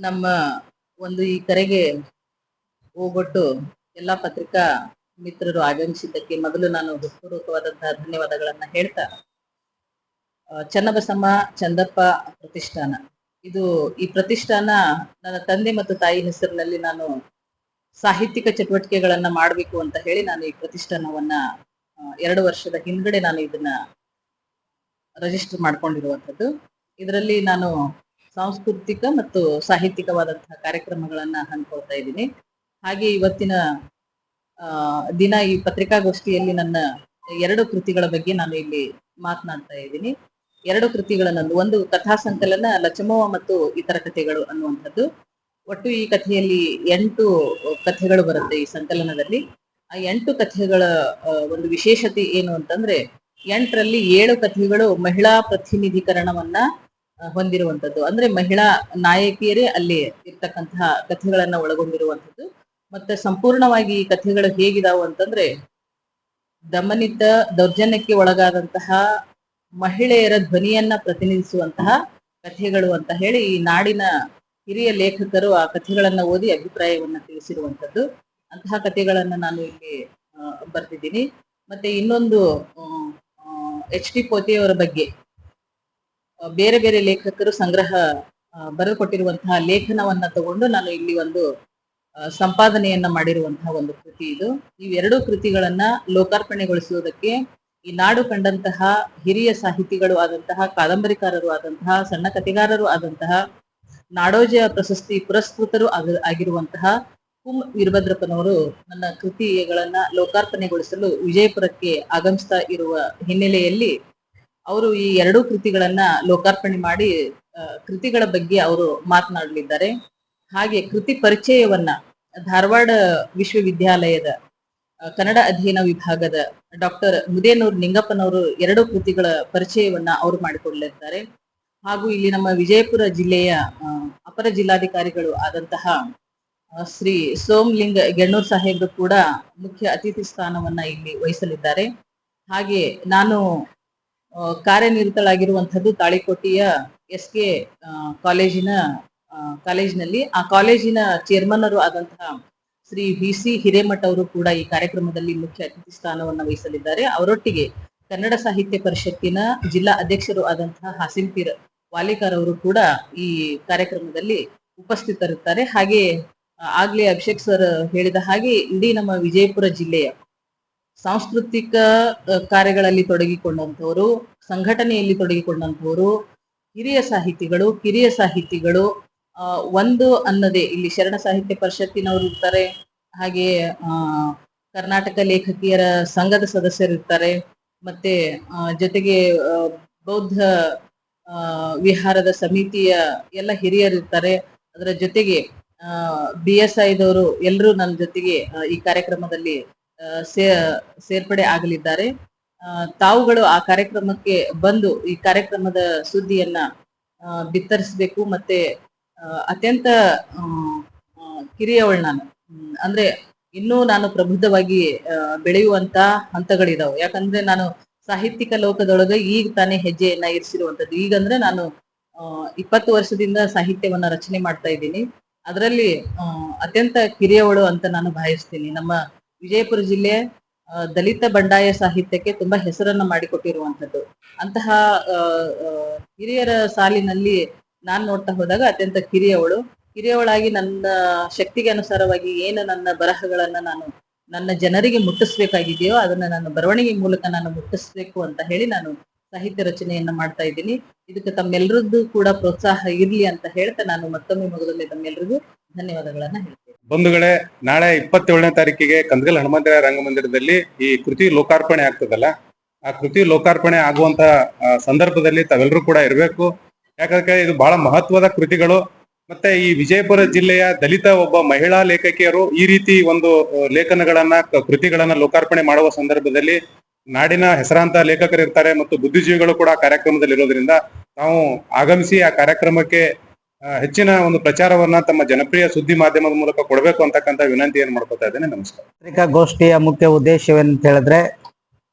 ನಮ್ಮ ಒಂದು ಈ ಕರೆಗೆ ಹೋಗೊಟ್ಟು ಎಲ್ಲ ಪತ್ರಿಕಾ ಮಿತ್ರರು ಆಗಮಿಸಿದ್ದಕ್ಕೆ ಮೊದಲು ನಾನು ಹೃತ್ಪೂರ್ವಕವಾದಂತಹ ಧನ್ಯವಾದಗಳನ್ನ ಹೇಳ್ತಾ, ಚನ್ನಬಸಮ್ಮ ಚಂದಪ್ಪ ಪ್ರತಿಷ್ಠಾನ ಇದು ಈ ಪ್ರತಿಷ್ಠಾನ ನನ್ನ ತಂದೆ ಮತ್ತು ತಾಯಿ ಹೆಸರಿನಲ್ಲಿ ನಾನು ಸಾಹಿತ್ಯಿಕ ಚಟುವಟಿಕೆಗಳನ್ನ ಮಾಡಬೇಕು ಅಂತ ಹೇಳಿ ನಾನು ಈ ಪ್ರತಿಷ್ಠಾನವನ್ನ 2 ವರ್ಷದ ಹಿಂದ್ಗಡೆ ನಾನು ಇದನ್ನ ರಿಜಿಸ್ಟರ್ ಮಾಡ್ಕೊಂಡಿರುವಂಥದ್ದು. ಇದರಲ್ಲಿ ನಾನು ಸಾಂಸ್ಕೃತಿಕ ಮತ್ತು ಸಾಹಿತ್ಯಿಕವಾದಂತಹ ಕಾರ್ಯಕ್ರಮಗಳನ್ನ ಹಮ್ಮಿಕೊಳ್ತಾ ಇದ್ದೀನಿ. ಹಾಗೆ ಇವತ್ತಿನ ದಿನ ಈ ಪತ್ರಿಕಾಗೋಷ್ಠಿಯಲ್ಲಿ ನನ್ನ 2 ಕೃತಿಗಳ ಬಗ್ಗೆ ನಾನು ಇಲ್ಲಿ ಮಾತನಾಡ್ತಾ ಇದ್ದೀನಿ. 2 ಕೃತಿಗಳನ್ನೊಂದು ಒಂದು ಕಥಾ ಸಂಕಲನ ಲಚಮವ್ವ ಮತ್ತು ಇತರ ಕಥೆಗಳು ಅನ್ನುವಂಥದ್ದು. ಒಟ್ಟು ಈ ಕಥೆಯಲ್ಲಿ 8 ಕಥೆಗಳು ಬರುತ್ತೆ ಈ ಸಂಕಲನದಲ್ಲಿ. ಆ 8 ಕಥೆಗಳ ಒಂದು ವಿಶೇಷತೆ ಏನು ಅಂತಂದ್ರೆ 8ರಲ್ಲಿ 7 ಕಥೆಗಳು ಮಹಿಳಾ ಪ್ರತಿನಿಧೀಕರಣವನ್ನ ಹೊಂದಿರುವಂತದ್ದು. ಅಂದ್ರೆ ಮಹಿಳಾ ನಾಯಕಿಯರೇ ಅಲ್ಲಿ ಇರ್ತಕ್ಕಂತಹ ಕಥೆಗಳನ್ನ ಒಳಗೊಂಡಿರುವಂತದ್ದು. ಮತ್ತೆ ಸಂಪೂರ್ಣವಾಗಿ ಈ ಕಥೆಗಳು ಹೇಗಿದಾವು ಅಂತಂದ್ರೆ ದಮನಿತ ದೌರ್ಜನ್ಯಕ್ಕೆ ಒಳಗಾದಂತಹ ಮಹಿಳೆಯರ ಧ್ವನಿಯನ್ನ ಪ್ರತಿನಿಧಿಸುವಂತಹ ಕಥೆಗಳು ಅಂತ ಹೇಳಿ ಈ ನಾಡಿನ ಹಿರಿಯ ಲೇಖಕರು ಆ ಕಥೆಗಳನ್ನ ಓದಿ ಅಭಿಪ್ರಾಯವನ್ನ ತಿಳಿಸಿರುವಂತದ್ದು. ಅಂತಹ ಕಥೆಗಳನ್ನ ನಾನು ಇಲ್ಲಿ ಬರ್ತಿದ್ದೀನಿ. ಮತ್ತೆ ಇನ್ನೊಂದು H.T. ಪೋತೆಯವರ ಬಗ್ಗೆ ಬೇರೆ ಬೇರೆ ಲೇಖಕರು ಸಂಗ್ರಹ ಬರೆದು ಕೊಟ್ಟಿರುವಂತಹ ಲೇಖನವನ್ನ ತಗೊಂಡು ನಾನು ಇಲ್ಲಿ ಒಂದು ಸಂಪಾದನೆಯನ್ನ ಮಾಡಿರುವಂತಹ ಒಂದು ಕೃತಿ ಇದು. ಇವೆರಡೂ ಕೃತಿಗಳನ್ನ ಲೋಕಾರ್ಪಣೆಗೊಳಿಸುವುದಕ್ಕೆ ಈ ನಾಡು ಕಂಡಂತಹ ಹಿರಿಯ ಸಾಹಿತಿಗಳು ಆದಂತಹ ಕಾದಂಬರಿಕಾರರು ಆದಂತಹ ಸಣ್ಣ ಕಥೆಗಾರರು ಆದಂತಹ ನಾಡೋಜ ಪ್ರಶಸ್ತಿ ಪುರಸ್ಕೃತರು ಆಗಿರುವಂತಹ ಕುಂ ವೀರಭದ್ರಪ್ಪನವರು ನನ್ನ ಕೃತಿಗಳನ್ನ ಲೋಕಾರ್ಪಣೆಗೊಳಿಸಲು ವಿಜಯಪುರಕ್ಕೆ ಆಗಮಿಸ್ತಾ ಇರುವ ಹಿನ್ನೆಲೆಯಲ್ಲಿ ಅವರು ಈ 2 ಕೃತಿಗಳನ್ನ ಲೋಕಾರ್ಪಣೆ ಮಾಡಿ ಕೃತಿಗಳ ಬಗ್ಗೆ ಅವರು ಮಾತನಾಡಲಿದ್ದಾರೆ. ಹಾಗೆ ಕೃತಿ ಪರಿಚಯವನ್ನ ಧಾರವಾಡ ವಿಶ್ವವಿದ್ಯಾಲಯದ ಕನ್ನಡ ಅಧ್ಯಯನ ವಿಭಾಗದ ಡಾಕ್ಟರ್ ಮುದೇನೂರ್ ನಿಂಗಪ್ಪನವರು 2 ಕೃತಿಗಳ ಪರಿಚಯವನ್ನ ಅವರು ಮಾಡಿಕೊಳ್ಳಲಿದ್ದಾರೆ. ಹಾಗೂ ಇಲ್ಲಿ ನಮ್ಮ ವಿಜಯಪುರ ಜಿಲ್ಲೆಯ ಅಪರ ಜಿಲ್ಲಾಧಿಕಾರಿಗಳು ಆದಂತಹ ಶ್ರೀ ಸೋಮಲಿಂಗ ಗೆಣ್ಣೂರ್ ಸಾಹೇಬರು ಕೂಡ ಮುಖ್ಯ ಅತಿಥಿ ಸ್ಥಾನವನ್ನ ಇಲ್ಲಿ ವಹಿಸಲಿದ್ದಾರೆ. ಹಾಗೆ ನಾನು ಕಾರ್ಯನಿರತಳಾಗಿರುವಂತದ್ದು ತಾಳಿಕೋಟೆಯ SK ಕಾಲೇಜಿನಲ್ಲಿ ಆ ಕಾಲೇಜಿನ ಚೇರ್ಮನ್ನರು ಆದಂತಹ ಶ್ರೀ VC ಹಿರೇಮಠ ಅವರು ಕೂಡ ಈ ಕಾರ್ಯಕ್ರಮದಲ್ಲಿ ಮುಖ್ಯ ಅತಿಥಿ ಸ್ಥಾನವನ್ನ ವಹಿಸಲಿದ್ದಾರೆ. ಅವರೊಟ್ಟಿಗೆ ಕನ್ನಡ ಸಾಹಿತ್ಯ ಪರಿಷತ್ತಿನ ಜಿಲ್ಲಾ ಅಧ್ಯಕ್ಷರು ಆದಂತಹ ಹಾಸಿಂಪೀರ್ ವಾಲಿಕಾರ್ ಅವರು ಕೂಡ ಈ ಕಾರ್ಯಕ್ರಮದಲ್ಲಿ ಉಪಸ್ಥಿತರಿರ್ತಾರೆ. ಹಾಗೆ ಆಗ್ಲೇ ಅಭಿಷೇಕ್ ಸರ್ ಹೇಳಿದ ಹಾಗೆ ಇಡೀ ನಮ್ಮ ವಿಜಯಪುರ ಜಿಲ್ಲೆಯ ಸಾಂಸ್ಕೃತಿಕ ಕಾರ್ಯಗಳಲ್ಲಿ ತೊಡಗಿಕೊಂಡಂತವರು, ಸಂಘಟನೆಯಲ್ಲಿ ತೊಡಗಿಕೊಂಡಂತವರು, ಹಿರಿಯ ಸಾಹಿತಿಗಳು, ಕಿರಿಯ ಸಾಹಿತಿಗಳು ಒಂದು ಅನ್ನದೇ ಇಲ್ಲಿ ಶರಣ ಸಾಹಿತ್ಯ ಪರಿಷತ್ತಿನವರು ಇರ್ತಾರೆ. ಹಾಗೆ ಕರ್ನಾಟಕ ಲೇಖಕಿಯರ ಸಂಘದ ಸದಸ್ಯರು ಇರ್ತಾರೆ. ಮತ್ತೆ ಜೊತೆಗೆ ಬೌದ್ಧ ವಿಹಾರದ ಸಮಿತಿಯ ಎಲ್ಲ ಹಿರಿಯರು ಇರ್ತಾರೆ. ಅದರ ಜೊತೆಗೆ BSI ದವರು ಎಲ್ಲರೂ ನನ್ನ ಜೊತೆಗೆ ಈ ಕಾರ್ಯಕ್ರಮದಲ್ಲಿ ಸೇರ್ಪಡೆ ಆಗಲಿದ್ದಾರೆ. ತಾವುಗಳು ಆ ಕಾರ್ಯಕ್ರಮಕ್ಕೆ ಬಂದು ಈ ಕಾರ್ಯಕ್ರಮದ ಸುದ್ದಿಯನ್ನ ಬಿತ್ತರಿಸಬೇಕು. ಮತ್ತೆ ಅತ್ಯಂತ ಕಿರಿಯವಳು ನಾನು, ಅಂದ್ರೆ ಇನ್ನೂ ನಾನು ಪ್ರಬುದ್ಧವಾಗಿ ಬೆಳೆಯುವಂತ ಹಂತಗಳಿದಾವೆ. ಯಾಕಂದ್ರೆ ನಾನು ಸಾಹಿತ್ಯಿಕ ಲೋಕದೊಳಗೆ ಈಗ ತಾನೇ ಹೆಜ್ಜೆಯನ್ನ ಇರಿಸಿರುವಂತದ್ದು. ಈಗಂದ್ರೆ ನಾನು 20 ವರ್ಷದಿಂದ ಸಾಹಿತ್ಯವನ್ನ ರಚನೆ ಮಾಡ್ತಾ ಇದ್ದೀನಿ. ಅದರಲ್ಲಿ ಅತ್ಯಂತ ಕಿರಿಯವಳು ಅಂತ ನಾನು ಭಾವಿಸ್ತೀನಿ. ನಮ್ಮ ವಿಜಯಪುರ ಜಿಲ್ಲೆ ದಲಿತ ಬಂಡಾಯ ಸಾಹಿತ್ಯಕ್ಕೆ ತುಂಬಾ ಹೆಸರನ್ನ ಮಾಡಿಕೊಟ್ಟಿರುವಂತದ್ದು. ಅಂತಹ ಹಿರಿಯರ ಸಾಲಿನಲ್ಲಿ ನಾನ್ ನೋಡ್ತಾ ಹೋದಾಗ ಅತ್ಯಂತ ಕಿರಿಯವಳಾಗಿ ನನ್ನ ಶಕ್ತಿಗೆ ಅನುಸಾರವಾಗಿ ಏನು ನನ್ನ ಬರಹಗಳನ್ನ ನಾನು ನನ್ನ ಜನರಿಗೆ ಮುಟ್ಟಿಸ್ಬೇಕಾಗಿದೆಯೋ ಅದನ್ನ ನನ್ನ ಬರವಣಿಗೆ ಮೂಲಕ ನಾನು ಮುಟ್ಟಿಸ್ಬೇಕು ಅಂತ ಹೇಳಿ ನಾನು ಸಾಹಿತ್ಯ ರಚನೆಯನ್ನ ಮಾಡ್ತಾ ಇದ್ದೀನಿ. ಇದಕ್ಕೆ ತಮ್ಮೆಲ್ಲರದ್ದು ಕೂಡ ಪ್ರೋತ್ಸಾಹ ಇರ್ಲಿ ಅಂತ ಹೇಳ್ತಾ ನಾನು ಮತ್ತೊಮ್ಮೆ ಮೊದಲನೇ ತಮ್ಮೆಲ್ಲರಿಗೂ ಧನ್ಯವಾದಗಳನ್ನ ಹೇಳ್ತೇನೆ. ಬಂಧುಗಳೇ, ನಾಳೆ 27ನೇ ತಾರೀಕಿಗೆ ಕಂದಗಲ್ ಹನುಮಂತರಾಯ ರಂಗಮಂದಿರದಲ್ಲಿ ಈ ಕೃತಿ ಲೋಕಾರ್ಪಣೆ ಆಗ್ತದಲ್ಲ, ಆ ಕೃತಿ ಲೋಕಾರ್ಪಣೆ ಆಗುವಂತ ಸಂದರ್ಭದಲ್ಲಿ ತಾವೆಲ್ಲರೂ ಕೂಡ ಇರಬೇಕು. ಯಾಕಂದ್ರೆ ಇದು ಬಹಳ ಮಹತ್ವದ ಕೃತಿಗಳು. ಮತ್ತೆ ಈ ವಿಜಯಪುರ ಜಿಲ್ಲೆಯ ದಲಿತ ಒಬ್ಬ ಮಹಿಳಾ ಲೇಖಕಿಯರು ಈ ರೀತಿ ಒಂದು ಲೇಖನಗಳನ್ನ ಕೃತಿಗಳನ್ನ ಲೋಕಾರ್ಪಣೆ ಮಾಡುವ ಸಂದರ್ಭದಲ್ಲಿ ನಾಡಿನ ಹೆಸರಾಂತ ಲೇಖಕರು ಇರ್ತಾರೆ ಮತ್ತು ಬುದ್ಧಿಜೀವಿಗಳು ಕೂಡ ಕಾರ್ಯಕ್ರಮದಲ್ಲಿ ಇರೋದ್ರಿಂದ ನಾವು ಆಗಮಿಸಿ ಆ ಕಾರ್ಯಕ್ರಮಕ್ಕೆ ಹೆಚ್ಚಿನ ಒಂದು ಪ್ರಚಾರವನ್ನ ತಮ್ಮ ಜನಪ್ರಿಯ ಸುದ್ದಿ ಮಾಧ್ಯಮದ ಮೂಲಕ ಕೊಡಬೇಕು ಅಂತಕ್ಕಂಥ ವಿನಂತಿಯನ್ನು ಮಾಡ್ಕೊತಾ ಇದ್ದೇನೆ. ನಮಸ್ಕಾರ. ಪತ್ರಿಕಾಗೋಷ್ಠಿಯ ಮುಖ್ಯ ಉದ್ದೇಶವೇನಂತ ಹೇಳಿದ್ರೆ,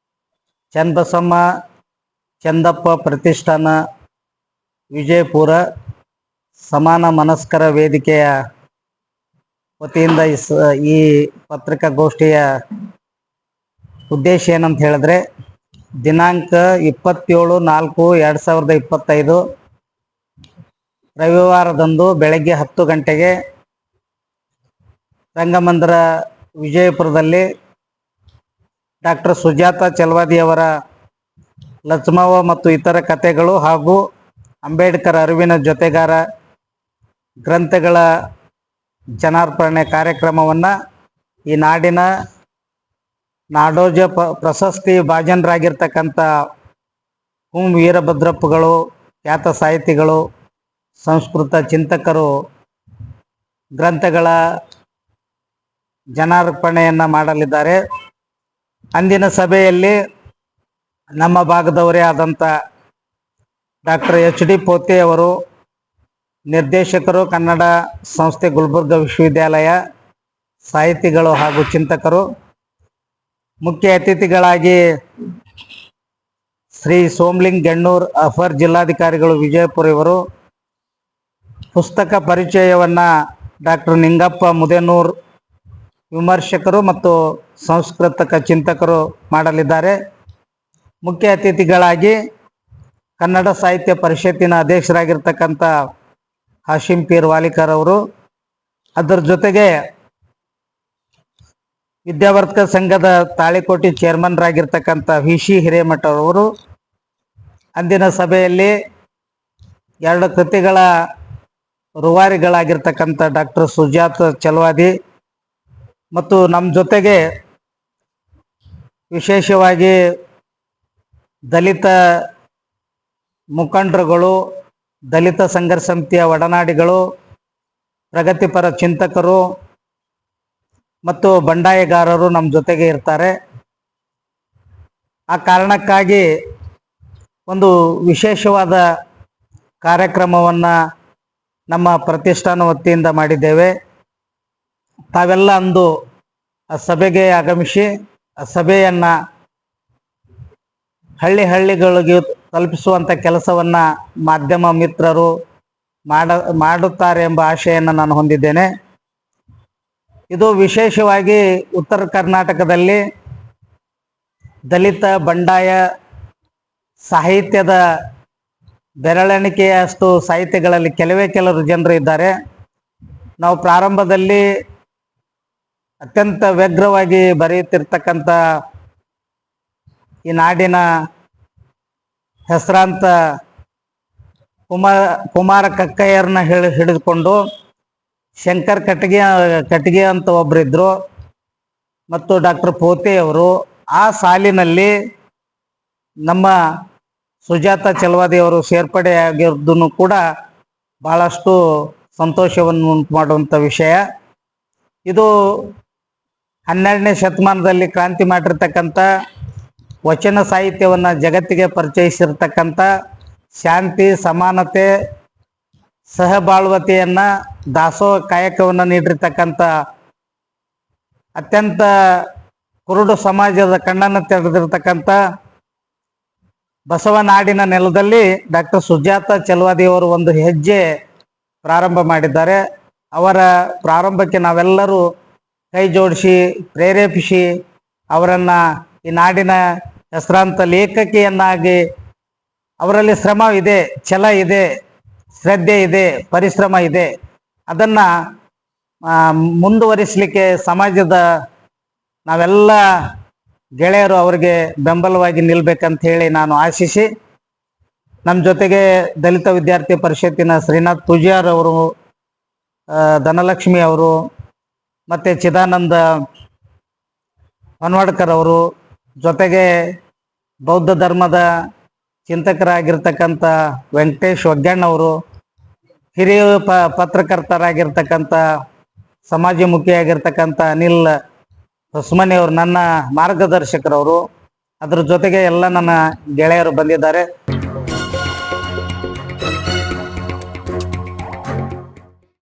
ಚನ್ನಬಸಮ್ಮ ಚಂದಪ್ಪ ಪ್ರತಿಷ್ಠಾನ ವಿಜಯಪುರ ಸಮಾನ ಮನಸ್ಕರ ವೇದಿಕೆಯ ವತಿಯಿಂದ ಈ ಪತ್ರಿಕಾಗೋಷ್ಠಿಯ ಉದ್ದೇಶ ಏನಂತ ಹೇಳಿದ್ರೆ, ದಿನಾಂಕ 27/4/2025 ರವಿವಾರದಂದು ಬೆಳಗ್ಗೆ 10 ಗಂಟೆಗೆ ರಂಗಮಂದಿರ ವಿಜಯಪುರದಲ್ಲಿ ಡಾಕ್ಟರ್ ಸುಜಾತ ಚಲವಾದಿಯವರ ಲಚ್ಮವ್ವ ಮತ್ತು ಇತರ ಕಥೆಗಳು ಹಾಗೂ ಅಂಬೇಡ್ಕರ್ ಅರಿವಿನ ಜೊತೆಗಾರ ಗ್ರಂಥಗಳ ಜನಾರ್ಪಣೆ ಕಾರ್ಯಕ್ರಮವನ್ನು ಈ ನಾಡಿನ ನಾಡೋಜ ಪ್ರಶಸ್ತಿ ಭಾಜನರಾಗಿರ್ತಕ್ಕಂಥ ವೀರಭದ್ರಪ್ಪಗಳು, ಖ್ಯಾತ ಸಾಹಿತಿಗಳು, ಸಂಸ್ಕೃತ ಚಿಂತಕರು ಗ್ರಂಥಗಳ ಜನಾರ್ಪಣೆಯನ್ನು ಮಾಡಲಿದ್ದಾರೆ. ಅಂದಿನ ಸಭೆಯಲ್ಲಿ ನಮ್ಮ ಭಾಗದವರೇ ಆದಂಥ ಡಾಕ್ಟರ್ HD ಪೋತೆ ಅವರು, ನಿರ್ದೇಶಕರು, ಕನ್ನಡ ಸಂಸ್ಥೆ ಗುಲ್ಬರ್ಗ ವಿಶ್ವವಿದ್ಯಾಲಯ, ಸಾಹಿತಿಗಳು ಹಾಗೂ ಚಿಂತಕರು, ಮುಖ್ಯ ಅತಿಥಿಗಳಾಗಿ ಶ್ರೀ ಸೋಮಲಿಂಗ್ ಗೆಣ್ಣೂರ್ ಅಪರ್ ಜಿಲ್ಲಾಧಿಕಾರಿಗಳು ವಿಜಯಪುರ ಇವರು, ಪುಸ್ತಕ ಪರಿಚಯವನ್ನು ಡಾಕ್ಟರ್ ನಿಂಗಪ್ಪ ಮುದೇನೂರ್ ವಿಮರ್ಶಕರು ಮತ್ತು ಸಂಸ್ಕೃತಕ ಚಿಂತಕರು ಮಾಡಲಿದ್ದಾರೆ. ಮುಖ್ಯ ಅತಿಥಿಗಳಾಗಿ ಕನ್ನಡ ಸಾಹಿತ್ಯ ಪರಿಷತ್ತಿನ ಅಧ್ಯಕ್ಷರಾಗಿರ್ತಕ್ಕಂಥ ಹಾಶಿಂ ಪೀರ್ ವಾಲಿಕರ್ ಅವರು, ಅದರ ಜೊತೆಗೆ ವಿದ್ಯಾವರ್ಧಕ ಸಂಘದ ತಾಳಿಕೋಟಿ ಚೇರ್ಮನ್ರಾಗಿರ್ತಕ್ಕಂಥ VC ಹಿರೇಮಠ ಅವರು ಅಂದಿನ ಸಭೆಯಲ್ಲಿ 2 ಕೃತಿಗಳ ರೂವಾರಿಗಳಾಗಿರ್ತಕ್ಕಂಥ ಡಾಕ್ಟರ್ ಸುಜಾತ ಚಲವಾದಿ ಮತ್ತು ನಮ್ಮ ಜೊತೆಗೆ ವಿಶೇಷವಾಗಿ ದಲಿತ ಮುಖಂಡರುಗಳು, ದಲಿತ ಸಂಘರ್ಷ ಸಮಿತಿಯ ಒಡನಾಡಿಗಳು, ಪ್ರಗತಿಪರ ಚಿಂತಕರು ಮತ್ತು ಬಂಡಾಯಗಾರರು ನಮ್ಮ ಜೊತೆಗೆ ಇರ್ತಾರೆ. ಆ ಕಾರಣಕ್ಕಾಗಿ ಒಂದು ವಿಶೇಷವಾದ ಕಾರ್ಯಕ್ರಮವನ್ನು ನಮ್ಮ ಪ್ರತಿಷ್ಠಾನ ವತಿಯಿಂದ ಮಾಡಿದ್ದೇವೆ. ತಾವೆಲ್ಲ ಅಂದು ಆ ಸಭೆಗೆ ಆಗಮಿಸಿ ಆ ಸಭೆಯನ್ನು ಹಳ್ಳಿಗಳಿಗೆ ತಲುಪಿಸುವಂಥ ಕೆಲಸವನ್ನು ಮಾಧ್ಯಮ ಮಿತ್ರರು ಮಾಡುತ್ತಾರೆ ಎಂಬ ಆಶೆಯನ್ನು ನಾನು ಹೊಂದಿದ್ದೇನೆ. ಇದು ವಿಶೇಷವಾಗಿ ಉತ್ತರ ಕರ್ನಾಟಕದಲ್ಲಿ ದಲಿತ ಬಂಡಾಯ ಸಾಹಿತ್ಯದ ಬೆರಳೆಣಿಕೆಯಷ್ಟು ಸಾಹಿತ್ಯಗಳಲ್ಲಿ ಕೆಲವರು ಜನರು ಇದ್ದಾರೆ. ನಾವು ಪ್ರಾರಂಭದಲ್ಲಿ ಅತ್ಯಂತ ವ್ಯಗ್ರವಾಗಿ ಬರೆಯುತ್ತಿರ್ತಕ್ಕಂಥ ಈ ನಾಡಿನ ಹೆಸರಾಂತ ಕುಮಾರ ಕಕ್ಕಯ್ಯರನ್ನ ಹಿಡಿದುಕೊಂಡು ಶಂಕರ್ ಕಟ್ಗೆ ಅಂತ ಒಬ್ಬರಿದ್ದರು ಮತ್ತು ಡಾಕ್ಟರ್ ಪೋತೆಯವರು, ಆ ಸಾಲಿನಲ್ಲಿ ನಮ್ಮ ಸುಜಾತ ಚಲವಾದಿಯವರು ಸೇರ್ಪಡೆಯಾಗಿರೋದನ್ನು ಕೂಡ ಬಹಳಷ್ಟು ಸಂತೋಷವನ್ನು ಉಂಟು ಮಾಡುವಂಥ ವಿಷಯ. ಇದು 12ನೇ ಶತಮಾನದಲ್ಲಿ ಕ್ರಾಂತಿ ಮಾಡಿರ್ತಕ್ಕಂಥ ವಚನ ಸಾಹಿತ್ಯವನ್ನು ಜಗತ್ತಿಗೆ ಪರಿಚಯಿಸಿರ್ತಕ್ಕಂಥ ಶಾಂತಿ, ಸಮಾನತೆ, ಸಹಬಾಳ್ವತೆಯನ್ನು, ದಾಸೋಹ ಕಾಯಕವನ್ನು ನೀಡಿರ್ತಕ್ಕಂಥ ಅತ್ಯಂತ ಕುರುಡು ಸಮಾಜದ ಕಣ್ಣನ್ನು ತೆರೆದಿರ್ತಕ್ಕಂಥ ಬಸವನಾಡಿನ ನೆಲದಲ್ಲಿ ಡಾಕ್ಟರ್ ಸುಜಾತ ಚಲವಾದಿಯವರು ಒಂದು ಹೆಜ್ಜೆ ಪ್ರಾರಂಭ ಮಾಡಿದ್ದಾರೆ. ಅವರ ಪ್ರಾರಂಭಕ್ಕೆ ನಾವೆಲ್ಲರೂ ಕೈ ಜೋಡಿಸಿ ಪ್ರೇರೇಪಿಸಿ ಅವರನ್ನು ಈ ನಾಡಿನ ಹೆಸರಾಂತ ಲೇಖಕಿಯನ್ನಾಗಿ, ಅವರಲ್ಲಿ ಶ್ರಮ ಇದೆ, ಛಲ ಇದೆ, ಶ್ರದ್ಧೆ ಇದೆ, ಪರಿಶ್ರಮ ಇದೆ, ಅದನ್ನು ಮುಂದುವರಿಸಲಿಕ್ಕೆ ಸಮಾಜದ ನಾವೆಲ್ಲ ಗೆಳೆಯರು ಅವರಿಗೆ ಬೆಂಬಲವಾಗಿ ನಿಲ್ಬೇಕಂತ ಹೇಳಿ ನಾನು ಆಶಿಸಿ, ನಮ್ಮ ಜೊತೆಗೆ ದಲಿತ ವಿದ್ಯಾರ್ಥಿ ಪರಿಷತ್ತಿನ ಶ್ರೀನಾಥ್ ಪೂಜಾರ್ ಅವರು, ಧನಲಕ್ಷ್ಮಿ ಅವರು, ಮತ್ತು ಚಿದಾನಂದ ಹೊನ್ವಾಡ್ಕರ್ ಅವರು, ಜೊತೆಗೆ ಬೌದ್ಧ ಧರ್ಮದ ಚಿಂತಕರಾಗಿರ್ತಕ್ಕಂಥ ವೆಂಕಟೇಶ್ ಒಗ್ಗಣ್ಣವರು, ಹಿರಿಯ ಪತ್ರಕರ್ತರಾಗಿರ್ತಕ್ಕಂಥ ಸಮಾಜಮುಖಿಯಾಗಿರ್ತಕ್ಕಂಥ ಅನಿಲ್ ಹೊಸಮನಿಯವರು, ನನ್ನ ಮಾರ್ಗದರ್ಶಕರವರು, ಅದರ ಜೊತೆಗೆ ಎಲ್ಲ ನನ್ನ ಗೆಳೆಯರು ಬಂದಿದ್ದಾರೆ.